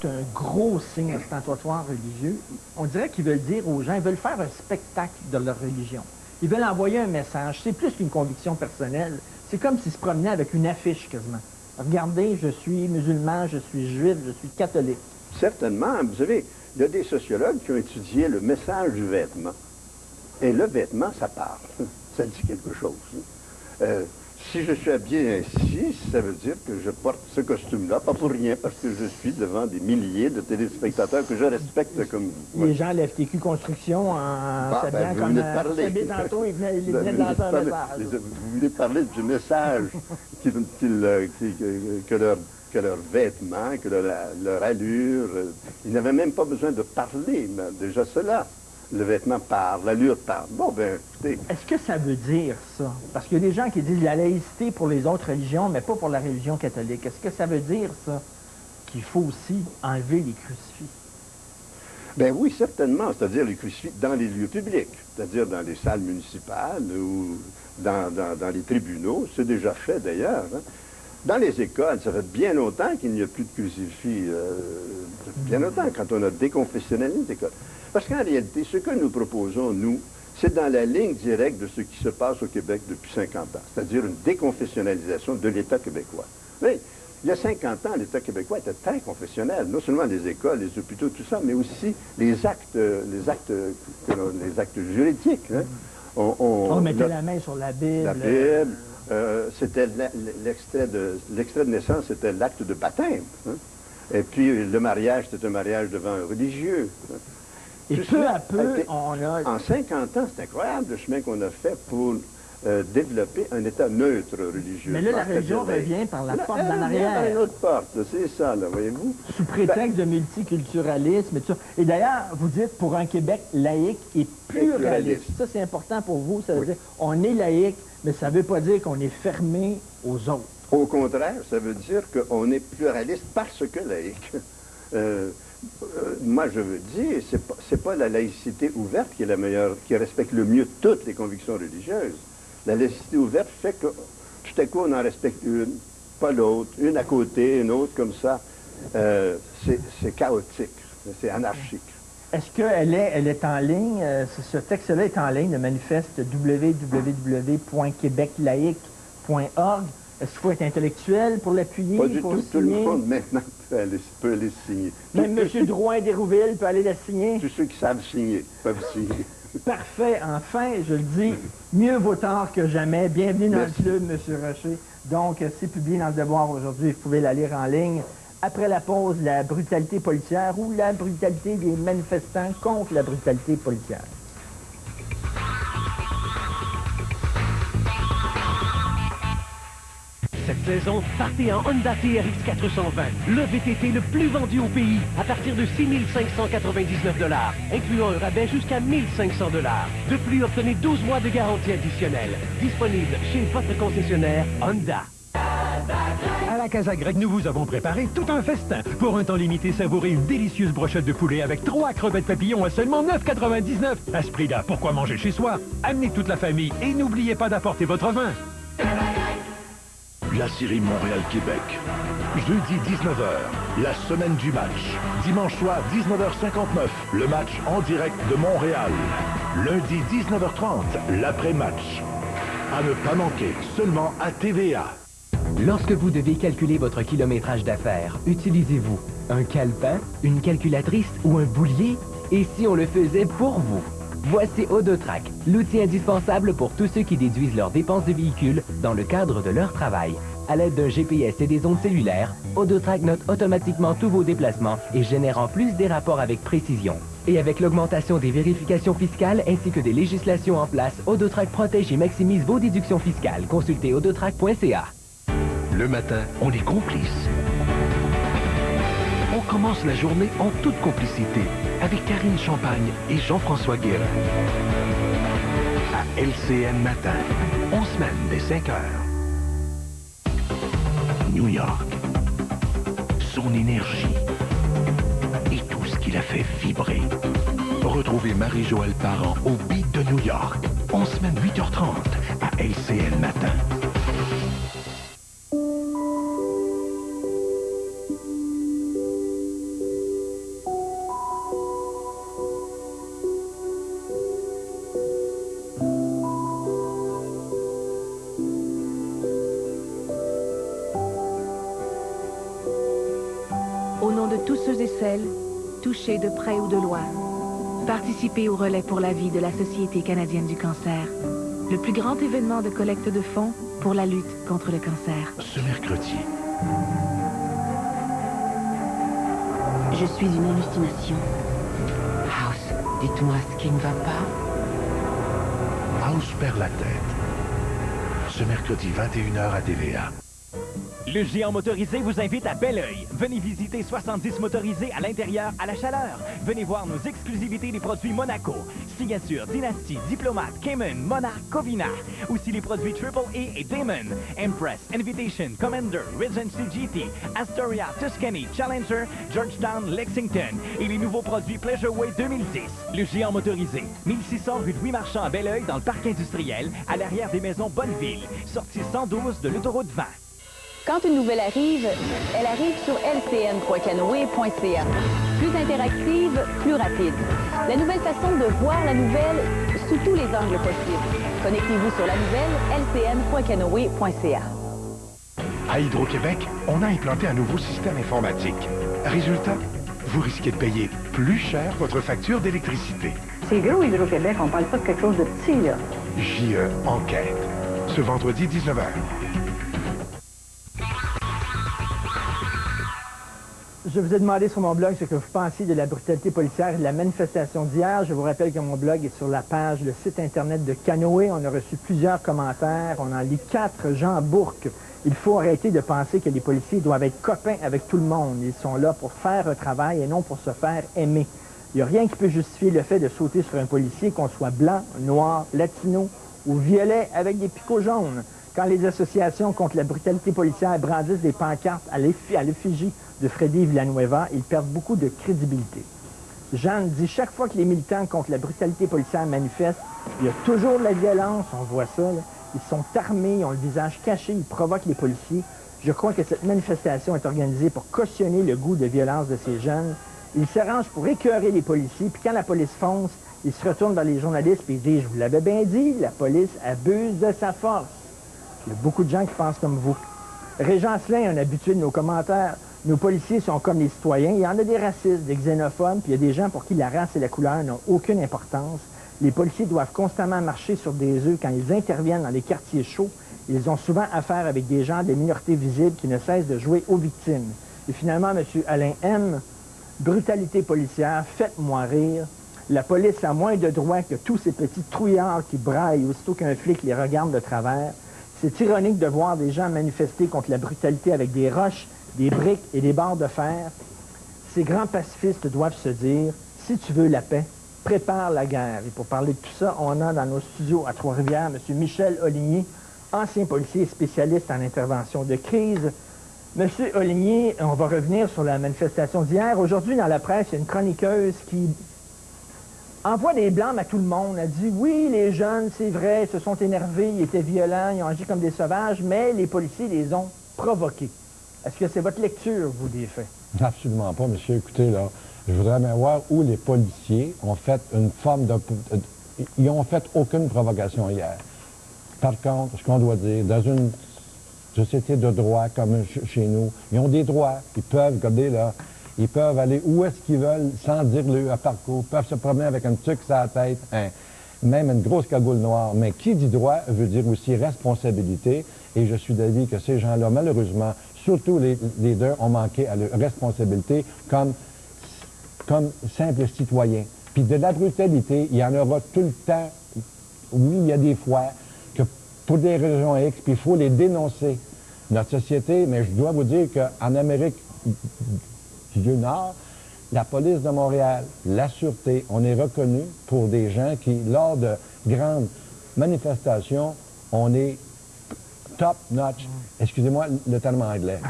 portent un gros signe ostentatoire religieux, on dirait qu'ils veulent dire aux gens, ils veulent faire un spectacle de leur religion. Ils veulent envoyer un message. C'est plus qu'une conviction personnelle. C'est comme s'ils se promenaient avec une affiche quasiment. Regardez, je suis musulman, je suis juif, je suis catholique. Certainement. Vous savez, il y a des sociologues qui ont étudié le message du vêtement. Et le vêtement, ça parle. Ça dit quelque chose. Si je suis habillé ainsi, ça veut dire que je porte ce costume-là, pas pour rien, parce que je suis devant des milliers de téléspectateurs que je respecte comme vous. Les gens de la FTQ Construction en s'habillant comme Sabé tantôt, ils venaient de lancer un message. Vous voulez parler du message que leurs vêtements, que leur allure, ils n'avaient même pas besoin de parler, mais déjà cela. Le vêtement parle, l'allure parle. Bon, ben, écoutez... Est-ce que ça veut dire ça? Parce qu'il y a des gens qui disent la laïcité pour les autres religions, mais pas pour la religion catholique. Est-ce que ça veut dire, ça, qu'il faut aussi enlever les crucifix? Ben oui, certainement. C'est-à-dire les crucifix dans les lieux publics. C'est-à-dire dans les salles municipales ou dans les tribunaux. C'est déjà fait, d'ailleurs. Hein. Dans les écoles, ça fait bien longtemps qu'il n'y a plus de crucifix. Bien longtemps, quand on a déconfessionnalisé les écoles. Parce qu'en réalité, ce que nous proposons, nous, c'est dans la ligne directe de ce qui se passe au Québec depuis 50 ans, c'est-à-dire une déconfessionnalisation de l'État québécois. Oui, il y a 50 ans, l'État québécois était très confessionnel, non seulement les écoles, les hôpitaux, tout ça, mais aussi les actes juridiques. Hein. On mettait la main sur la Bible. La Bible, c'était l'extrait de naissance, c'était l'acte de baptême. Hein. Et puis le mariage, c'était un mariage devant un religieux. Hein. Et peu à peu, on a... En 50 ans, c'est incroyable le chemin qu'on a fait pour développer un État neutre religieux. Mais là, la religion revient par la porte d'en arrière. Par une autre porte, c'est ça, là, voyez-vous. Sous prétexte de multiculturalisme et tout ça. Et d'ailleurs, vous dites pour un Québec laïque et pluraliste. Ça, c'est important pour vous. Ça veut dire on est laïque, mais ça ne veut pas dire qu'on est fermé aux autres. Au contraire, ça veut dire qu'on est pluraliste parce que laïque. Moi, je veux dire, c'est pas la laïcité ouverte qui est la meilleure, qui respecte le mieux toutes les convictions religieuses. La laïcité ouverte fait que tout à coup, on en respecte une, pas l'autre, une à côté, une autre comme ça. C'est chaotique, c'est anarchique. Est-ce qu'elle est en ligne, ce texte-là est en ligne, le manifeste www.québeclaïque.org. Est-ce qu'il faut être intellectuel pour l'appuyer? Pas du tout. Tout le monde maintenant peut aller signer. Même M. Drouin-Desrouville peut aller la signer? Tous ceux qui savent signer peuvent signer. Parfait. Enfin, je le dis, mieux vaut tard que jamais. Bienvenue dans le club, M. Rocher. Donc, c'est publié dans Le Devoir aujourd'hui. Vous pouvez la lire en ligne. Après la pause, la brutalité policière ou la brutalité des manifestants contre la brutalité policière. Cette saison, partez en Honda TRX 420, le VTT le plus vendu au pays, à partir de 6 599 $, incluant un rabais jusqu'à 1 500 $. De plus, obtenez 12 mois de garantie additionnelle. Disponible chez votre concessionnaire Honda. À la Casa Grecque, nous vous avons préparé tout un festin. Pour un temps limité, savourez une délicieuse brochette de poulet avec 3 crevettes papillons à seulement 9,99 $. À ce prix-là, pourquoi manger chez soi? Amenez toute la famille et n'oubliez pas d'apporter votre vin. La série Montréal-Québec. Jeudi 19h, la semaine du match. Dimanche soir 19h59, le match en direct de Montréal. Lundi 19h30, l'après-match. À ne pas manquer, seulement à TVA. Lorsque vous devez calculer votre kilométrage d'affaires, utilisez-vous un calepin, une calculatrice ou un boulier? Et si on le faisait pour vous? Voici Autotrac, l'outil indispensable pour tous ceux qui déduisent leurs dépenses de véhicule dans le cadre de leur travail. À l'aide d'un GPS et des ondes cellulaires, Autotrac note automatiquement tous vos déplacements et génère en plus des rapports avec précision. Et avec l'augmentation des vérifications fiscales ainsi que des législations en place, Autotrac protège et maximise vos déductions fiscales. Consultez autotrac.ca. Le matin, on est complices. On commence la journée en toute complicité avec Karine Champagne et Jean-François Guérin. À LCN Matin, en semaine dès 5 heures. New York, son énergie et tout ce qui la fait vibrer. Retrouvez Marie-Joëlle Parent au Beat de New York, en semaine 8h30 à LCN Matin. au nom de tous ceux et celles touchés de près ou de loin. Participez au relais pour la vie de la Société canadienne du cancer, le plus grand événement de collecte de fonds pour la lutte contre le cancer. Ce mercredi, Je suis une hallucination. House, dites-moi ce qui ne va pas. House perd la tête. Ce mercredi 21h à TVA. Le géant motorisé vous invite à Belleuil. Venez visiter 70 motorisés à l'intérieur à la chaleur. Venez voir nos exclusivités des produits Monaco. Signature, Dynasty, Diplomate, Cayman, Monarch, Covina. Aussi les produits Triple A et Damon. Empress, Invitation, Commander, Regency GT, Astoria, Tuscany, Challenger, Georgetown, Lexington. Et les nouveaux produits Pleasureway 2010. Le géant motorisé. 1600 rue Louis Marchand à Belleuil dans le parc industriel, à l'arrière des maisons Bonneville. Sortie 112 de l'autoroute 20. Quand une nouvelle arrive, elle arrive sur lcn.canoë.ca. Plus interactive, plus rapide. La nouvelle façon de voir la nouvelle sous tous les angles possibles. Connectez-vous sur la nouvelle lcn.canoë.ca. À Hydro-Québec, on a implanté un nouveau système informatique. Résultat, vous risquez de payer plus cher votre facture d'électricité. C'est gros, Hydro-Québec. On parle pas de quelque chose de petit, là. JE Enquête. Ce vendredi 19h. Je vous ai demandé sur mon blog ce que vous pensiez de la brutalité policière et de la manifestation d'hier. Je vous rappelle que mon blog est sur la page, le site Internet de Canoë. On a reçu plusieurs commentaires. On en lit 4. Jean Bourque. Il faut arrêter de penser que les policiers doivent être copains avec tout le monde. Ils sont là pour faire un travail et non pour se faire aimer. Il n'y a rien qui peut justifier le fait de sauter sur un policier, qu'on soit blanc, noir, latino ou violet avec des picots jaunes. Quand les associations contre la brutalité policière brandissent des pancartes à l'effigie de Freddy Villanueva, ils perdent beaucoup de crédibilité. Jeanne dit, chaque fois que les militants contre la brutalité policière manifestent, il y a toujours de la violence, on voit ça, là. Ils sont armés, ils ont le visage caché, ils provoquent les policiers. Je crois que cette manifestation est organisée pour cautionner le goût de violence de ces jeunes. Ils s'arrangent pour écœurer les policiers, puis quand la police fonce, ils se retournent vers les journalistes et ils disent, je vous l'avais bien dit, la police abuse de sa force. Il y a beaucoup de gens qui pensent comme vous. Régent Asselin, un habitué de nos commentaires, nos policiers sont comme les citoyens. Il y en a des racistes, des xénophobes, puis il y a des gens pour qui la race et la couleur n'ont aucune importance. Les policiers doivent constamment marcher sur des œufs quand ils interviennent dans les quartiers chauds. Ils ont souvent affaire avec des gens des minorités visibles qui ne cessent de jouer aux victimes. Et finalement, M. Alain M., brutalité policière, faites-moi rire. La police a moins de droits que tous ces petits trouillards qui braillent aussitôt qu'un flic les regarde de travers. C'est ironique de voir des gens manifester contre la brutalité avec des roches, des briques et des barres de fer. Ces grands pacifistes doivent se dire, si tu veux la paix, prépare la guerre. Et pour parler de tout ça, on a dans nos studios à Trois-Rivières M. Michel Oligny, ancien policier spécialiste en intervention de crise. Monsieur Oligny, on va revenir sur la manifestation d'hier. Aujourd'hui, dans la presse, il y a une chroniqueuse qui envoie des blâmes à tout le monde. Elle dit, oui, les jeunes, c'est vrai, se sont énervés, ils étaient violents, ils ont agi comme des sauvages, mais les policiers les ont provoqués. Est-ce que c'est votre lecture, vous, des faits? Absolument pas, monsieur. Écoutez, là, je voudrais bien voir où les policiers ont fait une forme de... Ils n'ont fait aucune provocation hier. Par contre, ce qu'on doit dire, dans une société de droit comme chez nous, ils ont des droits. Ils peuvent, regardez là, ils peuvent aller où est-ce qu'ils veulent sans dire le parcours. Ils peuvent se promener avec un truc sur la tête, même une grosse cagoule noire. Mais qui dit droit veut dire aussi responsabilité. Et je suis d'avis que ces gens-là, malheureusement, surtout les leaders, ont manqué à leur responsabilité comme simples citoyens. Puis de la brutalité, il y en aura tout le temps. Oui, il y a des fois que pour des raisons X, puis il faut les dénoncer. Notre société, mais je dois vous dire qu'en Amérique du Nord, la police de Montréal, la Sûreté, on est reconnu pour des gens qui, lors de grandes manifestations, on est top-notch. Excusez-moi le terme anglais.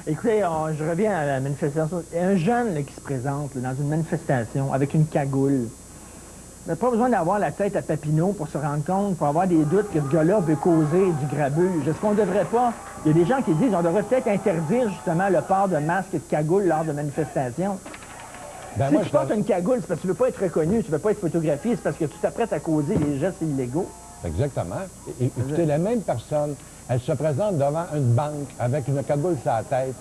Écoutez, je reviens à la manifestation. Il y a un jeune là, qui se présente là, dans une manifestation avec une cagoule. On n'a pas besoin d'avoir la tête à Papineau pour se rendre compte, pour avoir des doutes que ce gars-là veut causer du grabuge. Est-ce qu'on ne devrait pas... Il y a des gens qui disent qu'on devrait peut-être interdire justement le port de masque et de cagoule lors de manifestations. Ben si tu portes une cagoule, c'est parce que tu ne veux pas être reconnu, tu ne veux pas être photographié, c'est parce que tu t'apprêtes à causer des gestes illégaux. Exactement. Écoutez, la même personne, elle se présente devant une banque avec une cagoule sur la tête,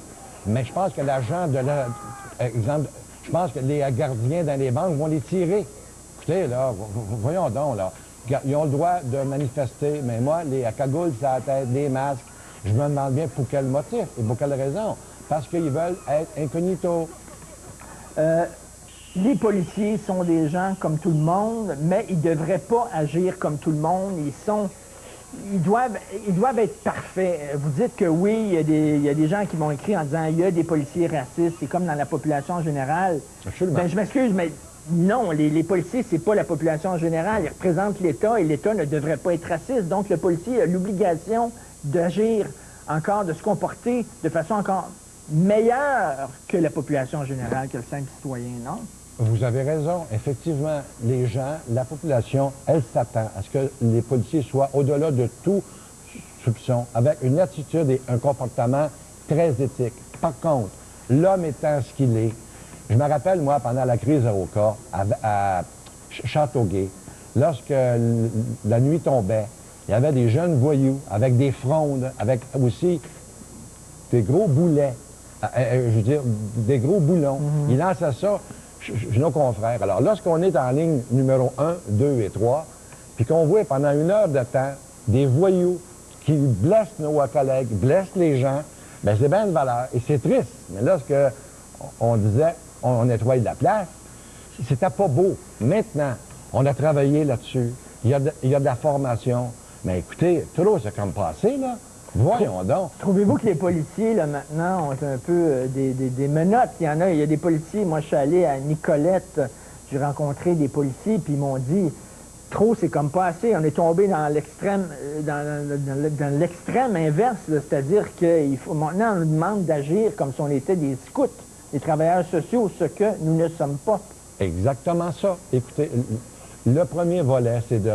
mais je pense que l'agent exemple, je pense que les gardiens dans les banques vont les tirer. Écoutez, là, voyons donc, là. Ils ont le droit de manifester, mais moi, les cagoules sur la tête, les masques, je me demande bien pour quel motif et pour quelle raison. Parce qu'ils veulent être incognito. Les policiers sont des gens comme tout le monde, mais ils ne devraient pas agir comme tout le monde. Ils doivent être parfaits. Vous dites que oui, il y a des gens qui m'ont écrit en disant il y a des policiers racistes, c'est comme dans la population en général. Absolument. Ben, je m'excuse, mais non, les policiers, c'est pas la population en général. Ils représentent l'État et l'État ne devrait pas être raciste. Donc le policier a l'obligation d'agir encore, de se comporter de façon encore meilleure que la population en général, que le simple citoyen, non? Vous avez raison. Effectivement, les gens, la population, elle s'attend à ce que les policiers soient au-delà de tout soupçon, avec une attitude et un comportement très éthique. Par contre, l'homme étant ce qu'il est, je me rappelle, moi, pendant la crise Aroka, à Châteauguay, lorsque la nuit tombait, il y avait des jeunes voyous avec des frondes, avec aussi des gros boulets, je veux dire, des gros boulons. Ils lançaient ça chez nos confrères. Alors, lorsqu'on est en ligne numéro 1, 2 et 3, puis qu'on voit pendant 1 heure de temps des voyous qui blessent nos collègues, blessent les gens, bien, c'est bien une valeur. Et c'est triste. Mais lorsque on disait, on nettoie de la place, c'était pas beau. Maintenant, on a travaillé là-dessus. Il y a de la formation. Mais écoutez, trop, c'est comme passé, là. Voyons donc. Trouvez-vous que les policiers, là, maintenant, ont un peu des menottes? Il y a des policiers. Moi, je suis allé à Nicolette, j'ai rencontré des policiers, puis ils m'ont dit, trop, c'est comme pas assez. On est tombé dans l'extrême dans l'extrême inverse, c'est-à-dire que maintenant, on nous demande d'agir comme si on était des scouts, des travailleurs sociaux, ce que nous ne sommes pas. Exactement ça. Écoutez, le premier volet, c'est de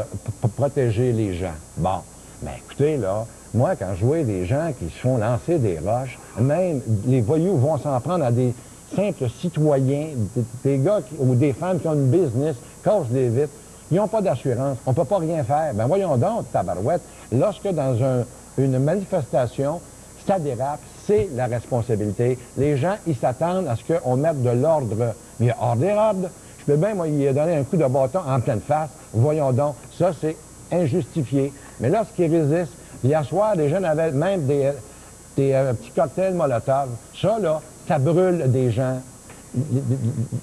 protéger les gens. Bon, mais écoutez, là, moi, quand je vois des gens qui se font lancer des roches, même les voyous vont s'en prendre à des simples citoyens, des gars ou des femmes qui ont une business, cassent des vitres, ils n'ont pas d'assurance, on ne peut pas rien faire. Ben voyons donc, tabarouette, lorsque dans une manifestation, ça dérape, c'est la responsabilité. Les gens, ils s'attendent à ce qu'on mette de l'ordre. Mais hors des ordres, je peux bien, moi, il a donné un coup de bâton en pleine face. Voyons donc, ça, c'est injustifié. Mais lorsqu'ils résistent, hier soir, les jeunes avaient même des petits cocktails Molotov. Ça, là, ça brûle des gens.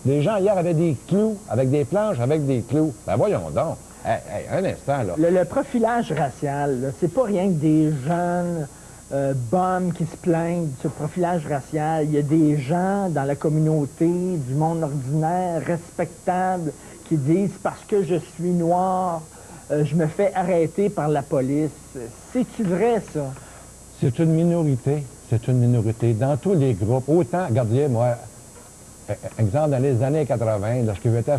Les gens, hier, avaient des clous, avec des planches, avec des clous. Ben voyons donc. Hey, un instant, là. Le profilage racial, c'est pas rien que des jeunes bums qui se plaignent de ce profilage racial. Il y a des gens dans la communauté, du monde ordinaire, respectable, qui disent « parce que je suis noir, je me fais arrêter par la police ». C'est-tu vrai, ça? C'est une minorité. C'est une minorité. Dans tous les groupes, autant, regardez, moi, exemple, dans les années 80, lorsque j'étais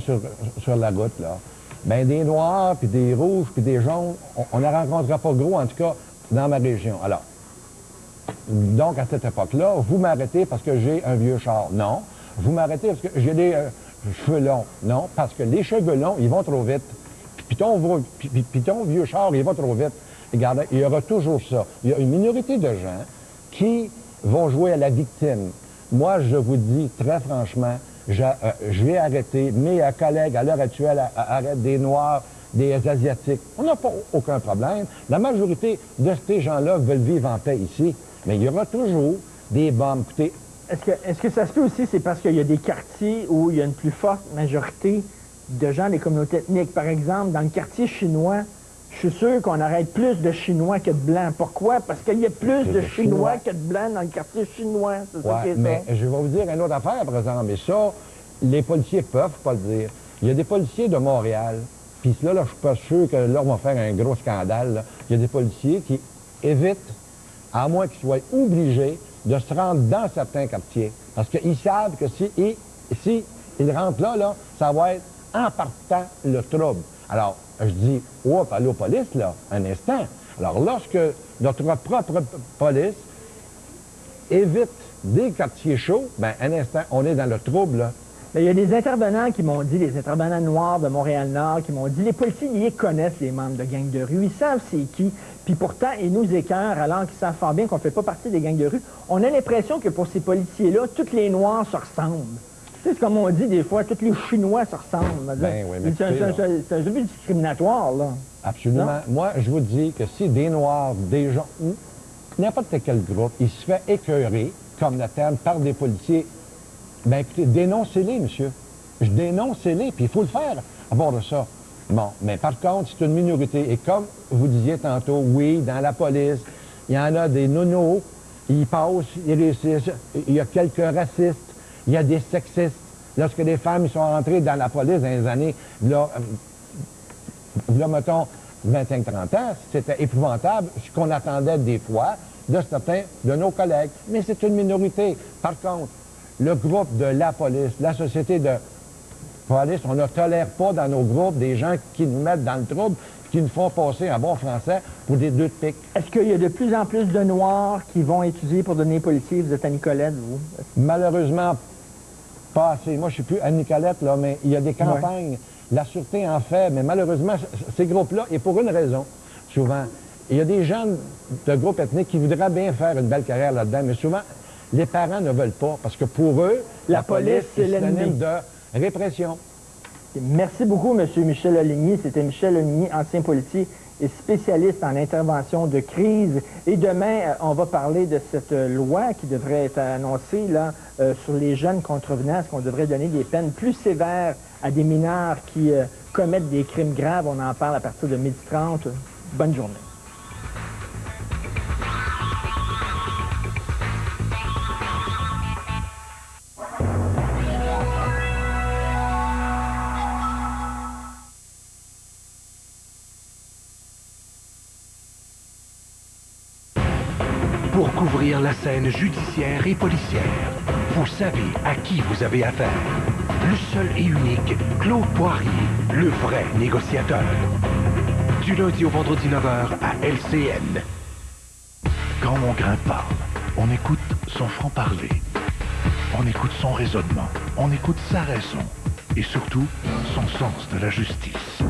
sur la route, là, ben des noirs, puis des rouges, puis des jaunes, on ne rencontrait pas gros, en tout cas, dans ma région. Alors, donc, à cette époque-là, vous m'arrêtez parce que j'ai un vieux char. Non. Vous m'arrêtez parce que j'ai des cheveux longs. Non. Parce que les cheveux longs, ils vont trop vite. Puis ton vieux char, il va trop vite. Regardez, il y aura toujours ça. Il y a une minorité de gens qui vont jouer à la victime. Moi, je vous dis très franchement, je vais arrêter mes collègues à l'heure actuelle arrêtent des Noirs, des Asiatiques. On n'a pas aucun problème. La majorité de ces gens-là veulent vivre en paix ici. Mais il y aura toujours des bombes. Écoutez, est-ce que ça se peut aussi, c'est parce qu'il y a des quartiers où il y a une plus forte majorité de gens des communautés ethniques? Par exemple, dans le quartier chinois, je suis sûr qu'on arrête plus de Chinois que de Blancs. Pourquoi? Parce qu'il y a plus de Chinois que de Blancs dans le quartier chinois. C'est ça qui est mais je vais vous dire une autre affaire, par exemple. Et ça, les policiers peuvent pas le dire. Il y a des policiers de Montréal, puis là, je suis pas sûr que là, on va faire un gros scandale. Là. Il y a des policiers qui évitent, à moins qu'ils soient obligés de se rendre dans certains quartiers. Parce qu'ils savent que si ils rentrent là, ça va être en partant le trouble. Alors, je dis, allô, police, là, un instant. Alors, lorsque notre propre police évite des quartiers chauds, bien, un instant, on est dans le trouble, là. Il y a des intervenants qui m'ont dit, les intervenants noirs de Montréal-Nord, qui m'ont dit, les policiers, ils connaissent les membres de gangs de rue, ils savent c'est qui, puis pourtant, ils nous écœurent alors qu'ils savent fort bien qu'on ne fait pas partie des gangs de rue. On a l'impression que pour ces policiers-là, tous les Noirs se ressemblent. C'est comme on dit des fois, tous les Chinois se ressemblent. Ben oui, mais c'est un jeu discriminatoire, là. Absolument. Non? Moi, je vous dis que si des Noirs, des gens, ou n'importe quel groupe, il se fait écœurer, comme le terme, par des policiers, bien écoutez, dénoncez-les, monsieur. Dénoncez-les, puis il faut le faire à bord de ça. Bon, mais par contre, c'est une minorité. Et comme vous disiez tantôt, oui, dans la police, il y en a des nonos, ils passent, il y a quelques racistes, il y a des sexistes. Lorsque les femmes sont rentrées dans la police dans les années, là mettons, 25-30 ans, c'était épouvantable, ce qu'on attendait des fois de certains de nos collègues. Mais c'est une minorité. Par contre, le groupe de la police, la société de police, on ne tolère pas dans nos groupes des gens qui nous mettent dans le trouble, qui nous font passer en bon français pour des deux de pique. Est-ce qu'il y a de plus en plus de Noirs qui vont étudier pour devenir policiers? Vous êtes à Nicolette, vous? Malheureusement, pas assez. Moi, je ne suis plus à Nicolette, là, mais il y a des campagnes. Ouais. La Sûreté en fait, mais malheureusement, ces groupes-là, et pour une raison, souvent, il y a des gens de groupes ethniques qui voudraient bien faire une belle carrière là-dedans, mais souvent, les parents ne veulent pas, parce que pour eux, la police, c'est synonyme de répression. Merci beaucoup, M. Michel Oligny. C'était Michel Oligny, ancien policier et spécialiste en intervention de crise. Et demain, on va parler de cette loi qui devrait être annoncée là, sur les jeunes contrevenants. Est-ce qu'on devrait donner des peines plus sévères à des mineurs qui commettent des crimes graves? On en parle à partir de 12h30. Bonne journée. Pour couvrir la scène judiciaire et policière, vous savez à qui vous avez affaire. Le seul et unique Claude Poirier, le vrai négociateur. Du lundi au vendredi 9h à LCN. Quand mon grain parle, on écoute son franc-parler. On écoute son raisonnement. On écoute sa raison. Et surtout, son sens de la justice.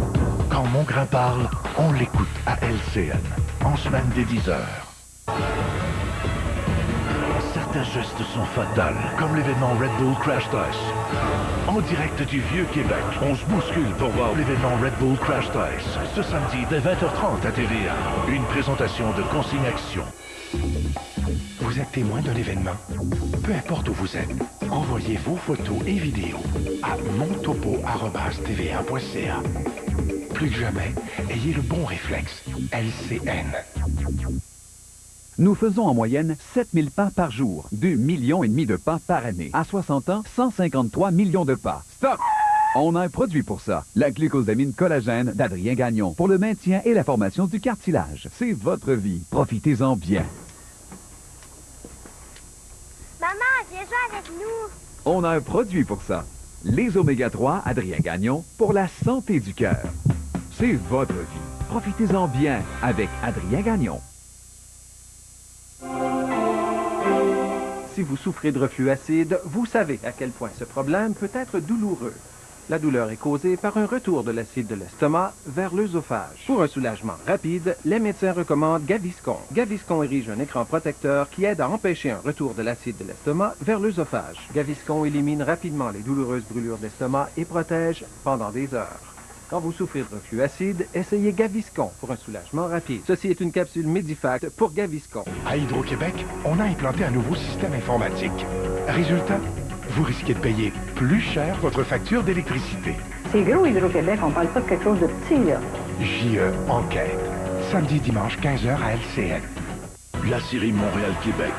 Quand mon grain parle, on l'écoute à LCN. En semaine dès 10h. Certains gestes sont fatals, comme l'événement Red Bull Crash Dice. En direct du Vieux-Québec, on se bouscule pour voir l'événement Red Bull Crash Dice. Ce samedi dès 20h30 à TVA. Une présentation de Consigne Action. Vous êtes témoin de l'événement? Peu importe où vous êtes, envoyez vos photos et vidéos à montopo@tva.ca. Plus que jamais, ayez le bon réflexe. LCN. Nous faisons en moyenne 7000 pas par jour, 2,5 millions de pas par année. À 60 ans, 153 millions de pas. Stop! On a un produit pour ça. La glucosamine collagène d'Adrien Gagnon pour le maintien et la formation du cartilage. C'est votre vie. Profitez-en bien. Maman, viens jouer avec nous. On a un produit pour ça. Les Oméga 3 Adrien Gagnon pour la santé du cœur. C'est votre vie. Profitez-en bien avec Adrien Gagnon. Si vous souffrez de reflux acide, vous savez à quel point ce problème peut être douloureux. La douleur est causée par un retour de l'acide de l'estomac vers l'œsophage. Pour un soulagement rapide, les médecins recommandent Gaviscon. Gaviscon érige un écran protecteur qui aide à empêcher un retour de l'acide de l'estomac vers l'œsophage. Gaviscon élimine rapidement les douloureuses brûlures d'estomac et protège pendant des heures. Quand vous souffrez de reflux acide, essayez Gaviscon pour un soulagement rapide. Ceci est une capsule Medifact pour Gaviscon. À Hydro-Québec, on a implanté un nouveau système informatique. Résultat, vous risquez de payer plus cher votre facture d'électricité. C'est gros, Hydro-Québec. On parle pas de quelque chose de petit, là. JE Enquête. Samedi, dimanche, 15h à LCN. La série Montréal-Québec.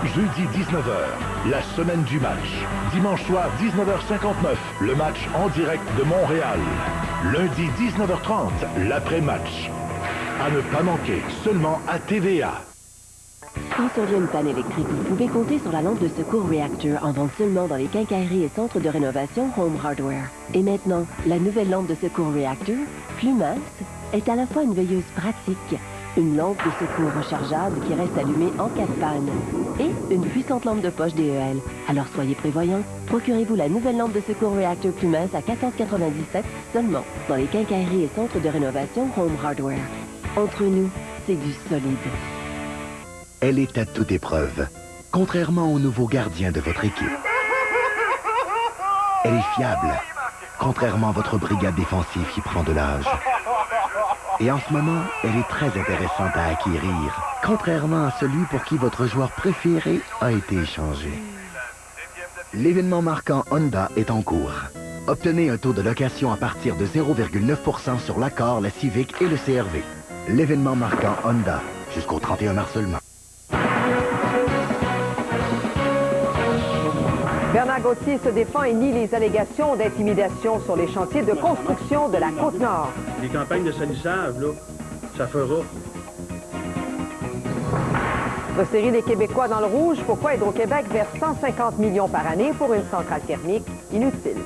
Jeudi, 19h, la semaine du match. Dimanche soir, 19h59, le match en direct de Montréal. Lundi, 19h30, l'après-match. À ne pas manquer, seulement à TVA. Quand survient une panne électrique, vous pouvez compter sur la lampe de secours Reactor en vente seulement dans les quincailleries et centres de rénovation Home Hardware. Et maintenant, la nouvelle lampe de secours Reactor, plus mince, est à la fois une veilleuse pratique une lampe de secours rechargeable qui reste allumée en cas de panne et une puissante lampe de poche DEL. Alors soyez prévoyants, procurez-vous la nouvelle lampe de secours Reactor plus mince à 14,97 seulement dans les quincailleries et centres de rénovation Home Hardware. Entre nous, c'est du solide. Elle est à toute épreuve, contrairement au nouveau gardien de votre équipe. Elle est fiable, contrairement à votre brigade défensive qui prend de l'âge. Et en ce moment, elle est très intéressante à acquérir, contrairement à celui pour qui votre joueur préféré a été échangé. L'événement marquant Honda est en cours. Obtenez un taux de location à partir de 0,9% sur l'Accord, la Civic et le CR-V. L'événement marquant Honda, jusqu'au 31 mars seulement. Bernard Gauthier se défend et nie les allégations d'intimidation sur les chantiers de construction de la Côte-Nord. Les campagnes de salissage, là, ça fera. Notre série des Québécois dans le rouge, pourquoi Hydro-Québec verse 150 millions par année pour une centrale thermique inutile.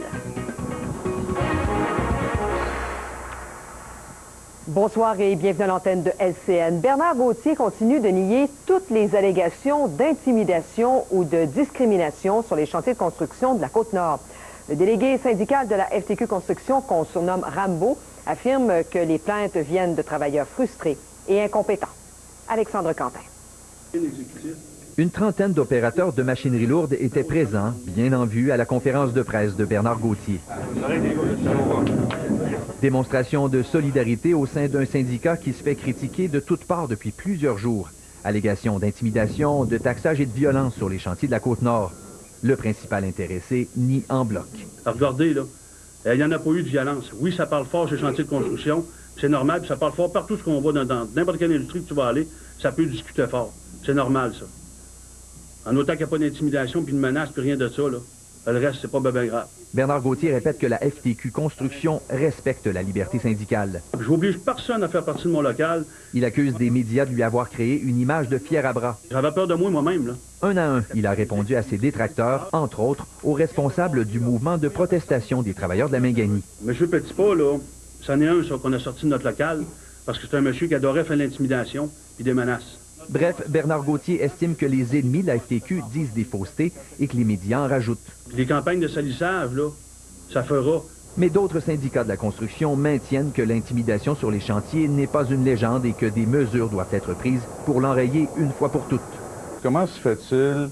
Bonsoir et bienvenue à l'antenne de LCN. Bernard Gauthier continue de nier toutes les allégations d'intimidation ou de discrimination sur les chantiers de construction de la Côte-Nord. Le délégué syndical de la FTQ Construction, qu'on surnomme Rambo, affirme que les plaintes viennent de travailleurs frustrés et incompétents. Alexandre Quentin. Une trentaine d'opérateurs de machinerie lourde étaient présents, bien en vue, à la conférence de presse de Bernard Gauthier. Démonstration de solidarité au sein d'un syndicat qui se fait critiquer de toutes parts depuis plusieurs jours. Allégations d'intimidation, de taxage et de violence sur les chantiers de la Côte-Nord. Le principal intéressé nie en bloc. Regardez, là, il n'y en a pas eu de violence. Oui, ça parle fort chez les chantiers de construction, c'est normal, puis ça parle fort partout ce qu'on voit dans n'importe quelle industrie que tu vas aller, ça peut discuter fort. C'est normal, ça. En autant qu'il n'y a pas d'intimidation, puis de menace, puis rien de ça, là. Le reste, c'est pas bien grave. Bernard Gauthier répète que la FTQ Construction respecte la liberté syndicale. Je n'oblige personne à faire partie de mon local. Il accuse des médias de lui avoir créé une image de fier à bras. J'avais peur de moi-même, là. Un à un, il a répondu à ses détracteurs, entre autres, aux responsables du mouvement de protestation des travailleurs de la Mingani. Monsieur Petitpas, là, c'en est un, ça, qu'on a sorti de notre local, parce que c'est un monsieur qui adorait faire l'intimidation puis des menaces. Bref, Bernard Gauthier estime que les ennemis de la FTQ disent des faussetés et que les médias en rajoutent. Puis les campagnes de salissage, là, ça fera. Mais d'autres syndicats de la construction maintiennent que l'intimidation sur les chantiers n'est pas une légende et que des mesures doivent être prises pour l'enrayer une fois pour toutes. Comment se fait-il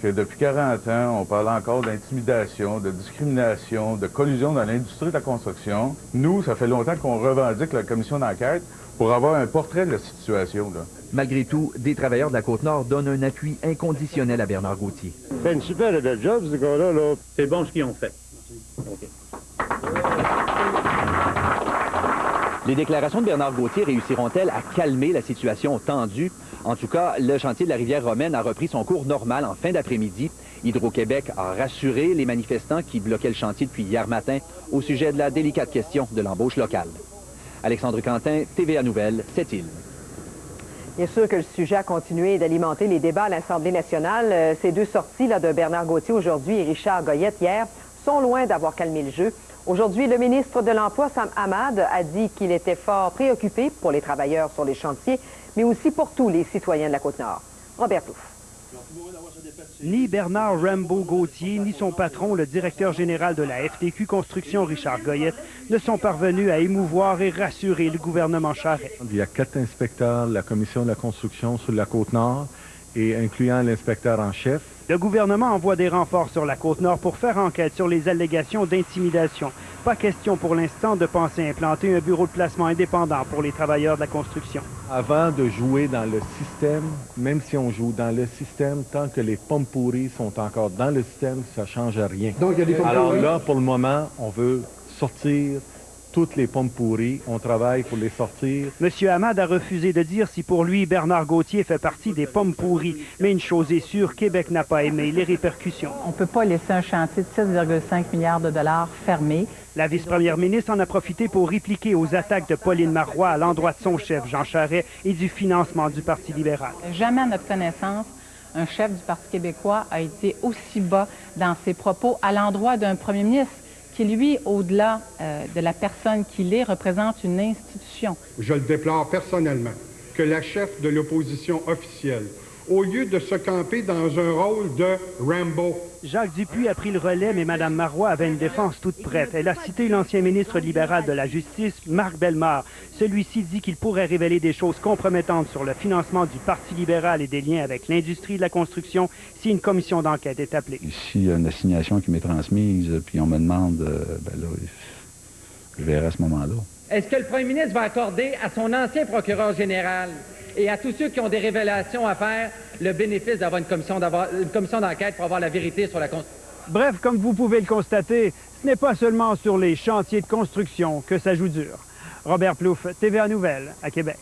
que depuis 40 ans, on parle encore d'intimidation, de discrimination, de collusion dans l'industrie de la construction? Nous, ça fait longtemps qu'on revendique la commission d'enquête pour avoir un portrait de la situation, là. Malgré tout, des travailleurs de la Côte-Nord donnent un appui inconditionnel à Bernard Gauthier. C'est une super belle job, ce gars-là. Là. C'est bon ce qu'ils ont fait. Okay. Les déclarations de Bernard Gauthier réussiront-elles à calmer la situation tendue? En tout cas, le chantier de la rivière Romaine a repris son cours normal en fin d'après-midi. Hydro-Québec a rassuré les manifestants qui bloquaient le chantier depuis hier matin au sujet de la délicate question de l'embauche locale. Alexandre Quentin, TVA Nouvelles, Sept-Îles. Bien sûr que le sujet a continué d'alimenter les débats à l'Assemblée nationale. Ces deux sorties là, de Bernard Gauthier aujourd'hui et Richard Goyette hier sont loin d'avoir calmé le jeu. Aujourd'hui, le ministre de l'Emploi, Sam Ahmad, a dit qu'il était fort préoccupé pour les travailleurs sur les chantiers, mais aussi pour tous les citoyens de la Côte-Nord. Robert Touffe. Ni Bernard Rambo Gauthier, ni son patron, le directeur général de la FTQ Construction, Richard Goyette, ne sont parvenus à émouvoir et rassurer le gouvernement Charest. Il y a 4 inspecteurs de la Commission de la construction sur la Côte-Nord, et incluant l'inspecteur en chef. Le gouvernement envoie des renforts sur la Côte-Nord pour faire enquête sur les allégations d'intimidation. Pas question pour l'instant de penser implanter un bureau de placement indépendant pour les travailleurs de la construction. Avant de jouer dans le système, même si on joue dans le système, tant que les pommes pourries sont encore dans le système, ça ne change rien. Donc, il y a des pommes Alors pourries? là, pour le moment, on veut sortir toutes les pommes pourries. On travaille pour les sortir. M. Ahmad a refusé de dire si pour lui, Bernard Gauthier fait partie des pommes pourries. Mais une chose est sûre, Québec n'a pas aimé les répercussions. On ne peut pas laisser un chantier de 7,5 milliards de dollars fermé. La vice-première ministre en a profité pour répliquer aux attaques de Pauline Marois à l'endroit de son chef, Jean Charest, et du financement du Parti libéral. Jamais à notre connaissance, un chef du Parti québécois a été aussi bas dans ses propos à l'endroit d'un premier ministre qui, lui, au-delà de la personne qu'il est, représente une institution. Je le déplore personnellement que la chef de l'opposition officielle, au lieu de se camper dans un rôle de Rambo. Jacques Dupuis a pris le relais, mais Mme Marois avait une défense toute prête. Elle a cité l'ancien ministre libéral de la Justice, Marc Bellemare. Celui-ci dit qu'il pourrait révéler des choses compromettantes sur le financement du Parti libéral et des liens avec l'industrie de la construction si une commission d'enquête est appelée. S'il y a une assignation qui m'est transmise, puis on me demande, ben là, je verrai à ce moment-là. Est-ce que le premier ministre va accorder à son ancien procureur général et à tous ceux qui ont des révélations à faire le bénéfice d'avoir une commission d'enquête pour avoir la vérité sur la construction? Bref, comme vous pouvez le constater, ce n'est pas seulement sur les chantiers de construction que ça joue dur. Robert Plouffe, TVA Nouvelles, à Québec.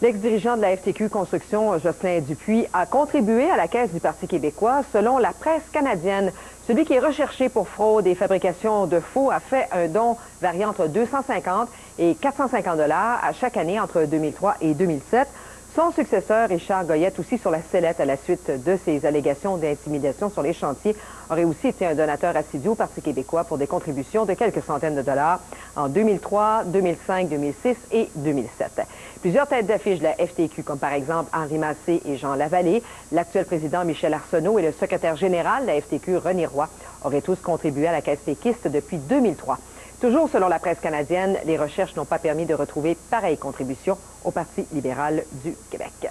L'ex-dirigeant de la FTQ Construction, Jocelyn Dupuis, a contribué à la caisse du Parti québécois selon la presse canadienne. Celui qui est recherché pour fraude et fabrication de faux a fait un don variant entre 250 et 450 $ à chaque année entre 2003 et 2007. Son successeur, Richard Goyette, aussi sur la sellette à la suite de ces allégations d'intimidation sur les chantiers, aurait aussi été un donateur assidu au Parti québécois pour des contributions de quelques centaines de dollars en 2003, 2005, 2006 et 2007. Plusieurs têtes d'affiche de la FTQ, comme par exemple Henri Massé et Jean Lavallée, l'actuel président Michel Arsenault et le secrétaire général de la FTQ, René Roy, auraient tous contribué à la caisse péquiste depuis 2003. Toujours selon la presse canadienne, les recherches n'ont pas permis de retrouver pareille contribution au Parti libéral du Québec.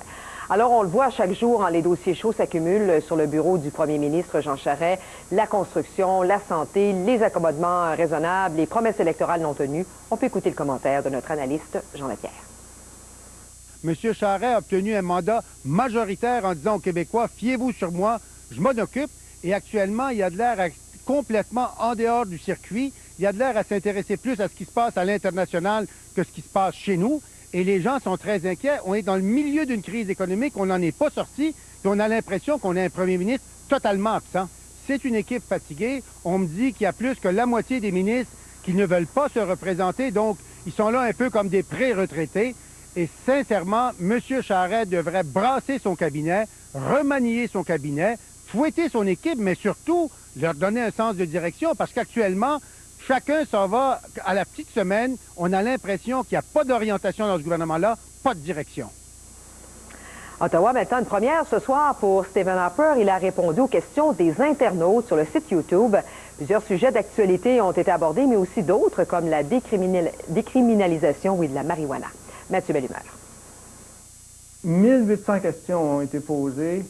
Alors, on le voit chaque jour, les dossiers chauds s'accumulent sur le bureau du premier ministre Jean Charest. La construction, la santé, les accommodements raisonnables, les promesses électorales non tenues. On peut écouter le commentaire de notre analyste Jean Lapierre. M. Charest a obtenu un mandat majoritaire en disant aux Québécois, fiez-vous sur moi, je m'en occupe. Et actuellement, il y a de l'air complètement en dehors du circuit. Il y a de l'air à s'intéresser plus à ce qui se passe à l'international que ce qui se passe chez nous. Et les gens sont très inquiets. On est dans le milieu d'une crise économique, on n'en est pas sorti, puis on a l'impression qu'on a un premier ministre totalement absent. C'est une équipe fatiguée. On me dit qu'il y a plus que la moitié des ministres qui ne veulent pas se représenter, donc ils sont là un peu comme des pré-retraités. Et sincèrement, M. Charest devrait brasser son cabinet, remanier son cabinet, fouetter son équipe, mais surtout leur donner un sens de direction, parce qu'actuellement, chacun s'en va à la petite semaine. On a l'impression qu'il n'y a pas d'orientation dans ce gouvernement-là, pas de direction. Ottawa, maintenant, une première ce soir pour Stephen Harper. Il a répondu aux questions des internautes sur le site YouTube. Plusieurs sujets d'actualité ont été abordés, mais aussi d'autres, comme la décriminalisation de la marijuana. Mathieu Bellemare. 1800 questions ont été posées,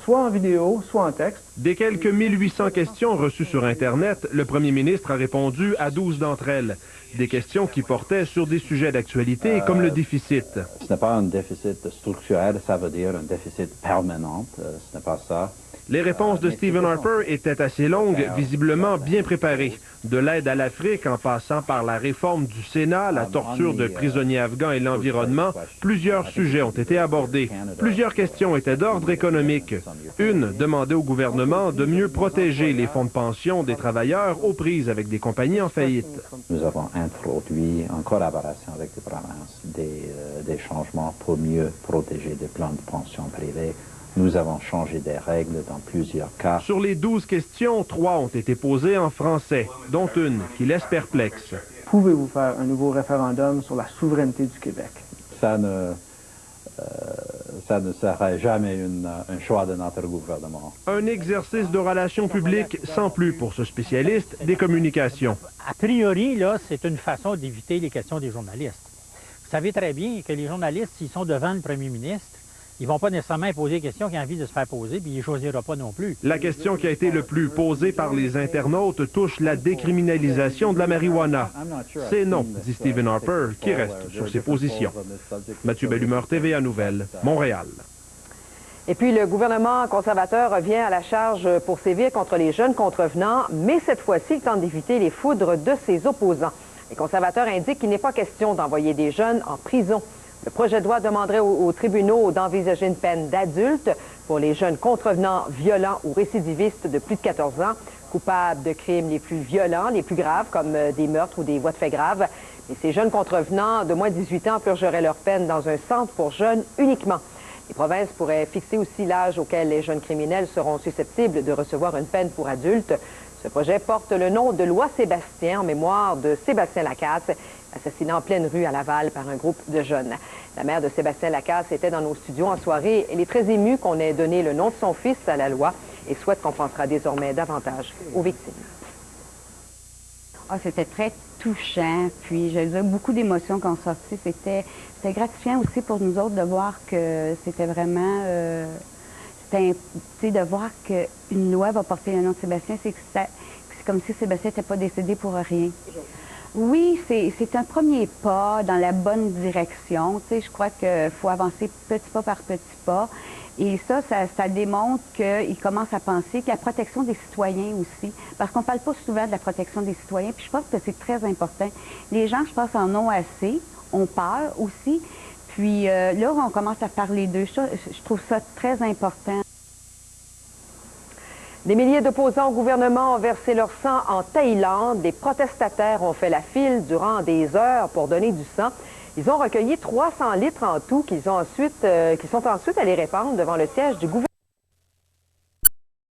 soit en vidéo, soit en texte. Des quelques 1800 questions reçues sur Internet, le premier ministre a répondu à 12 d'entre elles. Des questions qui portaient sur des sujets d'actualité comme le déficit. Ce n'est pas un déficit structurel, ça veut dire un déficit permanent. Ce n'est pas ça. Les réponses de Stephen Harper étaient assez longues, visiblement bien préparées. De l'aide à l'Afrique en passant par la réforme du Sénat, la torture de prisonniers afghans et l'environnement, plusieurs sujets ont été abordés. Plusieurs questions étaient d'ordre économique. Une demandait au gouvernement de mieux protéger les fonds de pension des travailleurs aux prises avec des compagnies en faillite. Nous avons introduit, en collaboration avec les provinces, des changements pour mieux protéger des plans de pension privés. Nous avons changé des règles dans plusieurs cas. Sur les 12 questions, 3 ont été posées en français, dont une qui laisse perplexe. Pouvez-vous faire un nouveau référendum sur la souveraineté du Québec? Ça ne serait jamais un choix de notre gouvernement. Un exercice de relations publiques sans plus pour ce spécialiste des communications. A priori, là, c'est une façon d'éviter les questions des journalistes. Vous savez très bien que les journalistes, s'ils sont devant le premier ministre, ils ne vont pas nécessairement poser des questions qu'ils ont envie de se faire poser, puis ils ne choisiront pas non plus. La question qui a été le plus posée par les internautes touche la décriminalisation de la marijuana. C'est non, dit Stephen Harper, qui reste sur ses positions. Mathieu Bellemare, TVA Nouvelles, Montréal. Et puis, le gouvernement conservateur revient à la charge pour sévir contre les jeunes contrevenants, mais cette fois-ci, il tente d'éviter les foudres de ses opposants. Les conservateurs indiquent qu'il n'est pas question d'envoyer des jeunes en prison. Le projet de loi demanderait aux tribunaux d'envisager une peine d'adulte pour les jeunes contrevenants violents ou récidivistes de plus de 14 ans, coupables de crimes les plus violents, les plus graves, comme des meurtres ou des voies de fait graves. Et ces jeunes contrevenants de moins de 18 ans purgeraient leur peine dans un centre pour jeunes uniquement. Les provinces pourraient fixer aussi l'âge auquel les jeunes criminels seront susceptibles de recevoir une peine pour adultes. Ce projet porte le nom de loi Sébastien en mémoire de Sébastien Lacasse, Assassiné en pleine rue à Laval par un groupe de jeunes. La mère de Sébastien Lacasse était dans nos studios en soirée. Elle est très émue qu'on ait donné le nom de son fils à la loi et souhaite qu'on pensera désormais davantage aux victimes. Ah, c'était très touchant, puis j'ai eu beaucoup d'émotions quand on sortit. C'était gratifiant aussi pour nous autres de voir que c'était vraiment... de voir qu'une loi va porter le nom de Sébastien, c'est comme si Sébastien n'était pas décédé pour rien. Oui, c'est un premier pas dans la bonne direction. Je crois qu'il faut avancer petit pas par petit pas. Et ça démontre qu'il commence à penser que la protection des citoyens aussi, parce qu'on ne parle pas souvent de la protection des citoyens, puis je pense que c'est très important. Les gens, je pense, en ont assez, ont peur aussi, puis là, on commence à parler d'eux. Je trouve ça très important. Des milliers d'opposants au gouvernement ont versé leur sang en Thaïlande. Des protestataires ont fait la file durant des heures pour donner du sang. Ils ont recueilli 300 litres en tout qu'ils sont ensuite allés répandre devant le siège du gouvernement.